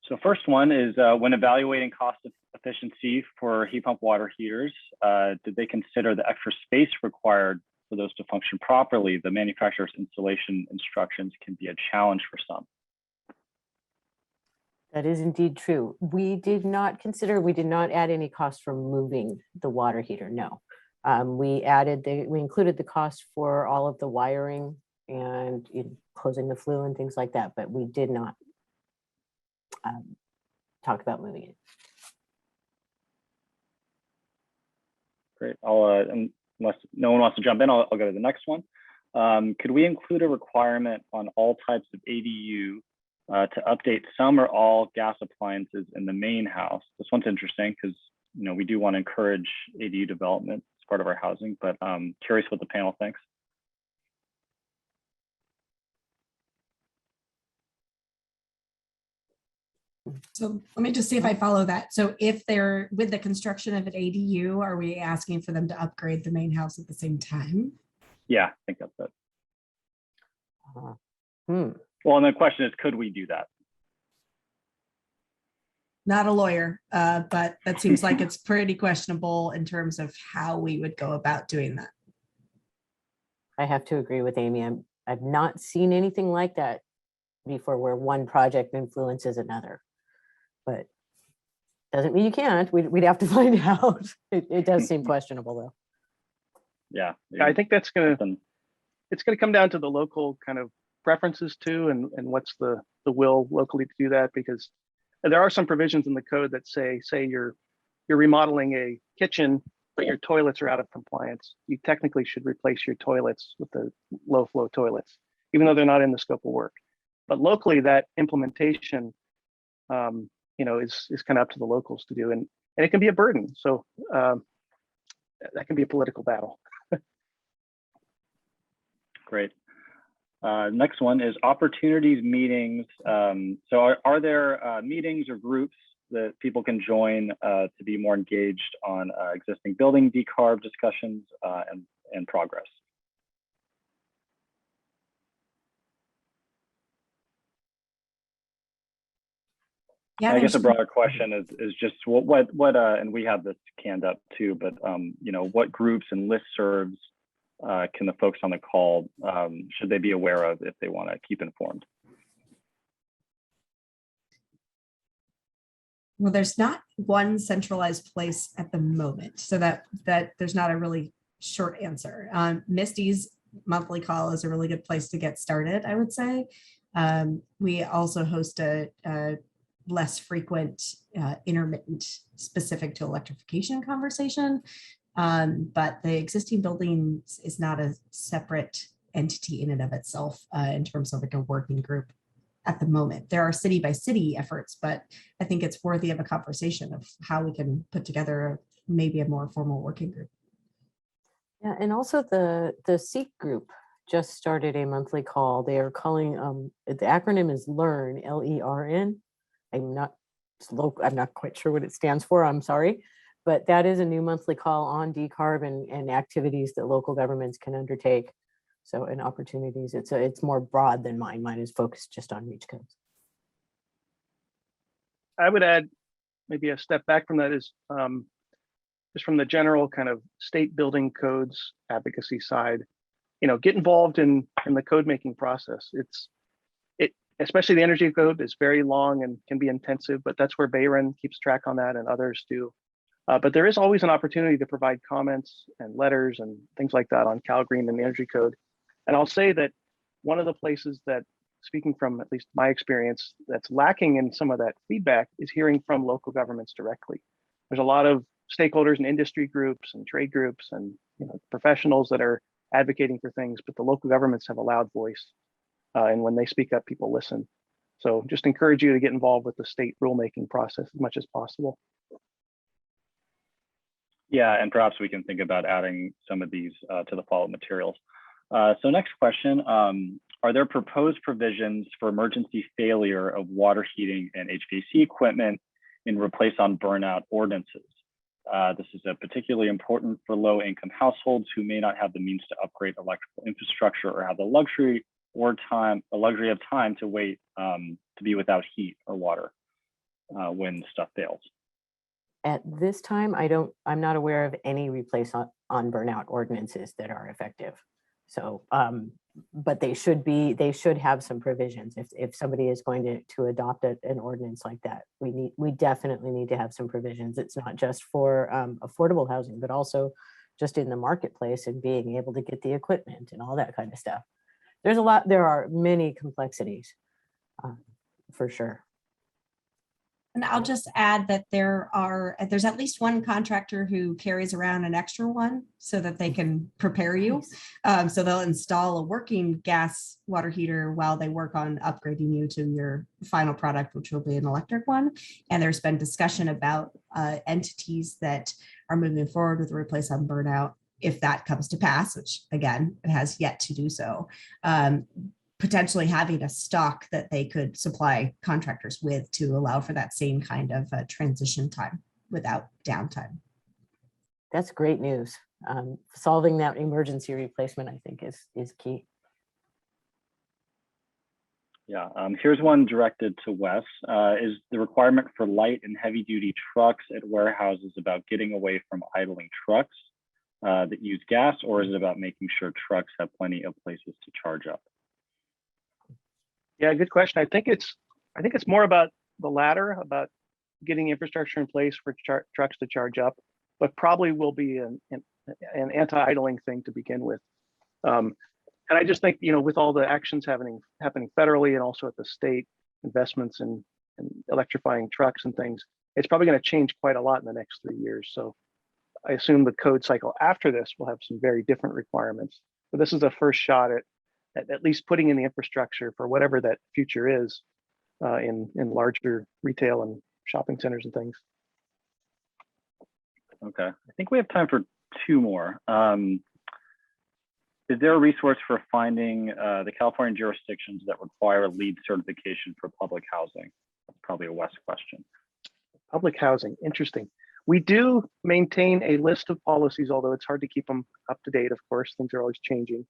So first one is when evaluating cost efficiency for heat pump water heaters, did they consider the extra space required for those to function properly? The manufacturer's installation instructions can be a challenge for some. That is indeed true. We did not add any cost for moving the water heater, no. We included the cost for all of the wiring and closing the flue and things like that, but we did not talk about moving it. Great. Unless no one wants to jump in, I'll go to the next one. Could we include a requirement on all types of ADU to update some or all gas appliances in the main house? This one's interesting because we do want to encourage ADU development as part of our housing, but I'm curious what the panel thinks. So let me just see if I follow that. So if they're with the construction of an ADU, are we asking for them to upgrade the main house at the same time? Yeah, I think that's it. Well, and the question is, could we do that? Not a lawyer, but that seems like it's pretty questionable in terms of how we would go about doing that. I have to agree with Amy. I've not seen anything like that before where one project influences another. But doesn't mean you can't. We'd have to find out. It does seem questionable, though. Yeah, I think it's going to come down to the local kind of preferences too, and what's the will locally to do that, because there are some provisions in the code that say you're remodeling a kitchen, but your toilets are out of compliance. You technically should replace your toilets with the low flow toilets, even though they're not in the scope of work. But locally, that implementation is kind of up to the locals to do, and it can be a burden. So that can be a political battle. Great. Next one is opportunities meetings. So are there meetings or groups that people can join to be more engaged on existing building decarb discussions and progress? Yeah, I guess a broader question is just what and we have this canned up too, but what groups and listservs can the folks on the call should they be aware of if they want to keep informed? Well, there's not one centralized place at the moment, so that there's not a really short answer. Misti's monthly call is a really good place to get started, I would say. We also host a less frequent, intermittent, specific to electrification conversation. But the existing buildings is not a separate entity in and of itself in terms of like a working group at the moment. There are city by city efforts, but I think it's worthy of a conversation of how we can put together maybe a more formal working group. Yeah, and also the SEEK group just started a monthly call. They are calling, the acronym is LEARN, L-E-R-N. I'm not quite sure what it stands for, I'm sorry. But that is a new monthly call on decarb and activities that local governments can undertake. So, and opportunities, it's more broad than mine. Mine is focused just on reach codes. I would add maybe a step back from that is just from the general kind of state building codes advocacy side, get involved in the code making process. Especially the energy code is very long and can be intensive, but that's where BayREN keeps track on that and others do. But there is always an opportunity to provide comments and letters and things like that on Cal Green and the energy code. And I'll say that one of the places that, speaking from at least my experience, that's lacking in some of that feedback is hearing from local governments directly. There's a lot of stakeholders and industry groups and trade groups and professionals that are advocating for things, but the local governments have a loud voice. And when they speak up, people listen. So just encourage you to get involved with the state rulemaking process as much as possible. Yeah, and perhaps we can think about adding some of these to the follow-up materials. So next question, are there proposed provisions for emergency failure of water heating and HVAC equipment in replace on burnout ordinances? This is particularly important for low-income households who may not have the means to upgrade electrical infrastructure or have the luxury of time to wait to be without heat or water. when stuff fails. At this time, I'm not aware of any replace on burnout ordinances that are effective. So, but they should have some provisions. If somebody is going to adopt an ordinance like that, we definitely need to have some provisions. It's not just for affordable housing, but also just in the marketplace and being able to get the equipment and all that kind of stuff. There are many complexities, for sure. And I'll just add that there's at least one contractor who carries around an extra one so that they can prepare you. So they'll install a working gas water heater while they work on upgrading you to your final product, which will be an electric one. And there's been discussion about entities that are moving forward with a replace on burnout, if that comes to pass, which again, it has yet to do so. Potentially having a stock that they could supply contractors with to allow for that same kind of transition time without downtime. That's great news. Solving that emergency replacement, I think, is key. Yeah, here's one directed to Wes. Is the requirement for light and heavy duty trucks at warehouses about getting away from idling trucks that use gas, or is it about making sure trucks have plenty of places to charge up? Yeah, good question. I think it's more about the latter, about getting infrastructure in place for trucks to charge up, but probably will be an anti-idling thing to begin with. And I just think, with all the actions happening federally and also at the state, investments in electrifying trucks and things, it's probably going to change quite a lot in the next 3 years. So I assume the code cycle after this will have some very different requirements. But this is the first shot at least putting in the infrastructure for whatever that future is in larger retail and shopping centers and things. Okay, I think we have time for 2 more. Is there a resource for finding the California jurisdictions that require LEED certification for public housing? That's probably a West question. Public housing, interesting. We do maintain a list of policies, although it's hard to keep them up to date, of course, things are always changing.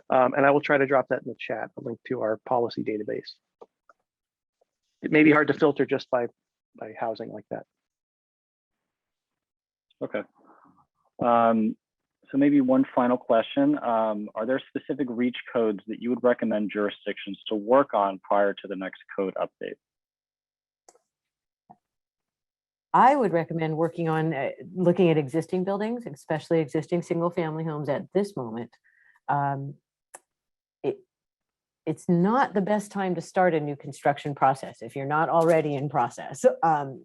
And I will try to drop that in the chat, a link to our policy database. It may be hard to filter just by housing like that. Okay. So maybe one final question. Are there specific REACH codes that you would recommend jurisdictions to work on prior to the next code update? I would recommend working on looking at existing buildings, especially existing single family homes at this moment. It's not the best time to start a new construction process if you're not already in process,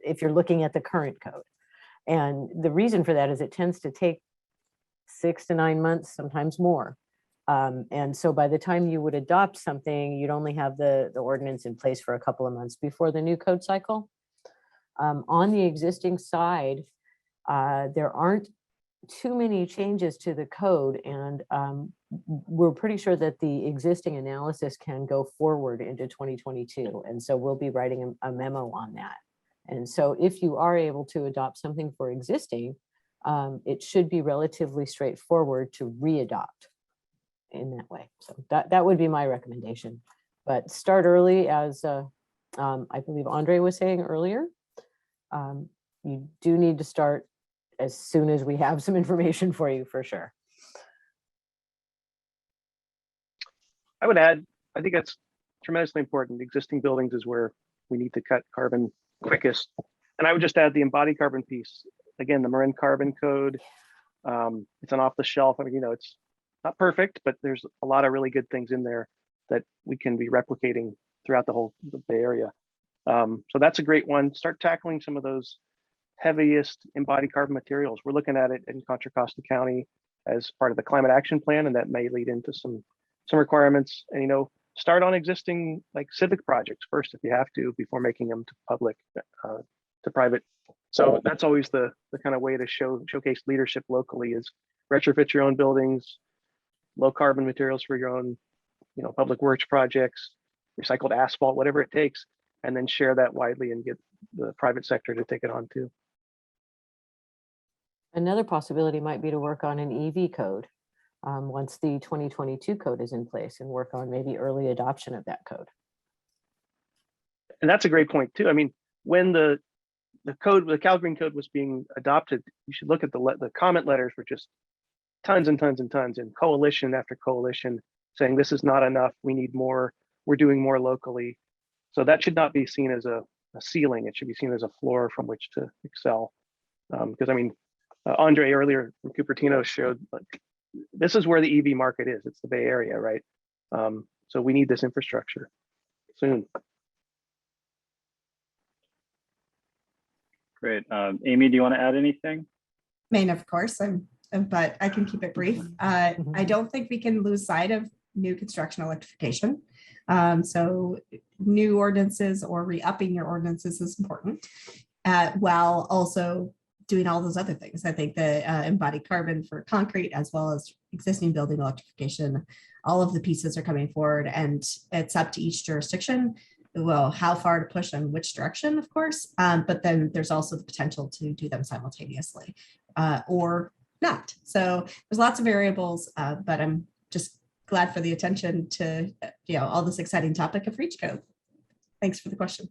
if you're looking at the current code. And the reason for that is it tends to take 6 to 9 months, sometimes more. And so by the time you would adopt something, you'd only have the ordinance in place for a couple of months before the new code cycle. On the existing side, there aren't too many changes to the code, and we're pretty sure that the existing analysis can go forward into 2022. And so we'll be writing a memo on that. And so if you are able to adopt something for existing, it should be relatively straightforward to re-adopt in that way. So that would be my recommendation. But start early, as I believe Andre was saying earlier. You do need to start as soon as we have some information for you, for sure. I would add, I think that's tremendously important. Existing buildings is where we need to cut carbon quickest. And I would just add the embodied carbon piece. Again, the Marin Carbon Code, it's an off the shelf. I mean, it's not perfect, but there's a lot of really good things in there that we can be replicating throughout the Bay Area. So that's a great one. Start tackling some of those heaviest embodied carbon materials. We're looking at it in Contra Costa County as part of the climate action plan, and that may lead into some requirements. And start on existing like civic projects first if you have to, before making them to public, to private. So that's always the kind of way to showcase leadership locally, is retrofit your own buildings, low carbon materials for your own, public works projects, recycled asphalt, whatever it takes, and then share that widely and get the private sector to take it on too. Another possibility might be to work on an EV code once the 2022 code is in place, and work on maybe early adoption of that code. And that's a great point too. I mean, when the Calgreen code was being adopted, you should look at the comment letters were just tons and tons and tons, and coalition after coalition saying this is not enough, we need more, we're doing more locally. So that should not be seen as a ceiling, it should be seen as a floor from which to excel. Because I mean, Andre earlier from Cupertino showed like, this is where the EV market is, it's the Bay Area, right? So we need this infrastructure soon. Great. Amy, do you want to add anything? Maine, of course, but I can keep it brief. I don't think we can lose sight of new construction electrification. So new ordinances or re-upping your ordinances is important, while also doing all those other things. I think the embodied carbon for concrete, as well as existing building electrification, all of the pieces are coming forward, and it's up to each jurisdiction, well, how far to push in which direction, of course, but then there's also the potential to do them simultaneously or not. So there's lots of variables, but I'm just glad for the attention to all this exciting topic of reach code. Thanks for the question.